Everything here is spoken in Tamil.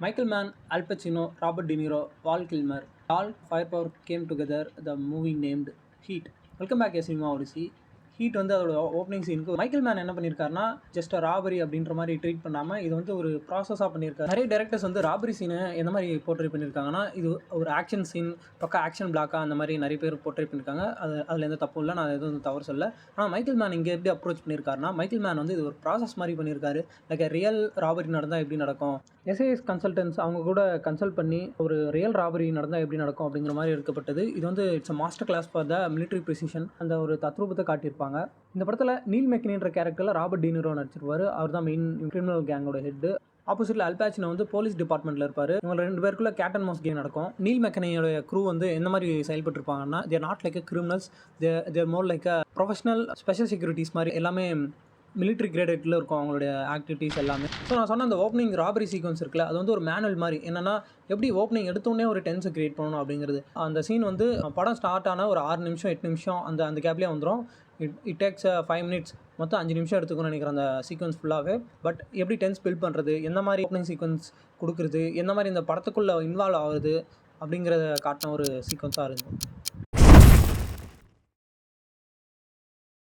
Michael Mann, Al Pacino, Robert De Niro, Val Kilmer, all firepower came together. The movie named Heat. Welcome back cinema odyssey. Heat வந்து அதோட ஓப்பனிங் சீனுக்கு மைக்கேல் மேன் என்ன பண்ணியிருக்காருன்னா ஜஸ்ட் ராபரி அப்படின்ற மாதிரி ட்ரீட் பண்ணாமல் இது வந்து ஒரு ப்ராசஸாக பண்ணியிருக்காரு. நிறைய டேரக்டர்ஸ் வந்து ராபரி சீனை எந்த மாதிரி போர்ட்ரேட் பண்ணியிருக்காங்கன்னா இது ஒரு ஆக்ஷன் சீன், பக்கா ஆக்ஷன் பிளாக்காக அந்த மாதிரி நிறைய பேர் போர்ட்ரேட் பண்ணியிருக்காங்க. அதில் எந்த தப்பும் இல்லை, நான் எதுவும் தவறு சொல்ல. ஆனால் மைக்கேல் மேன் இங்கே எப்படி அப்ரோச் பண்ணியிருக்காருன்னா மைக்கேல் மேன் வந்து இது ஒரு ப்ராசஸ் மாதிரி பண்ணியிருக்காரு. லைக் ரியல் ராபரி நடந்தால் எப்படி நடக்கும், எஸ்ஐஎஸ் கன்சல்டன்ஸ் அவங்க கூட கன்சல்ட் பண்ணி ஒரு ரியல் ராபரி நடந்தால் எப்படி நடக்கும் அப்படிங்கிற மாதிரி எடுக்கப்பட்டது. இது வந்து it's master class for the military precision. அந்த ஒரு தத்ரூபத்தை காட்டியிருப்பாங்க. இந்த படத்தில் நீல் மெக்கனின்ற கேரக்டரில் ராபர்ட் டீனிரோ நடிச்சிருப்பார். அவர் தான் மெயின் கிரிமினல் கேங்கோட ஹெட். ஆப்போசிட்டில் அல் பாச்சினோ வந்து போலீஸ் டிபார்ட்மெண்ட்டில் இருப்பார். இவங்க ரெண்டு பேருக்குள்ள கேட் அண்ட் மவுஸ் கேம் நடக்கும். நீல் மெக்கனியோட க்ரூ வந்து எந்த மாதிரி செயல்பட்டுருப்பாங்கன்னா they're not like a criminals, they're more like a professional special securities மாதிரி எல்லாமே மிலிட்ரி கிரேடேட்டில் இருக்கும் அவங்களுடைய ஆக்டிவிட்டீஸ் எல்லாமே. ஸோ நான் சொன்ன அந்த ஓப்பனிங் ராபரி சீக்வன்ஸ் இருக்குல்ல, அது வந்து ஒரு மேனுவல் மாதிரி. என்னென்னா எப்படி ஓப்பனிங் எடுத்தோடனே ஒரு டென்ஸை கிரியேட் பண்ணணும் அப்படிங்கிறது. அந்த சீன் வந்து படம் ஸ்டார்ட் ஆனால் ஒரு 6 நிமிஷம் 8 நிமிஷம் அந்த கேப்லேயே வந்துடும். இட் டேக்ஸ் 5 மினிட்ஸ், மொத்தம் 5 நிமிஷம் எடுத்துக்கணும்னு நினைக்கிறேன் அந்த சீக்வன்ஸ் ஃபுல்லாகவே. பட் எப்படி டென்ஸ் பில்ட் பண்ணுறது, எந்த மாதிரி ஓப்பனிங் சீக்வன்ஸ் கொடுக்குறது, எந்த மாதிரி இந்த படத்துக்குள்ளே இன்வால்வ் ஆகுது அப்படிங்கிறத காட்டின ஒரு சீக்வன்ஸாக இருக்கும்.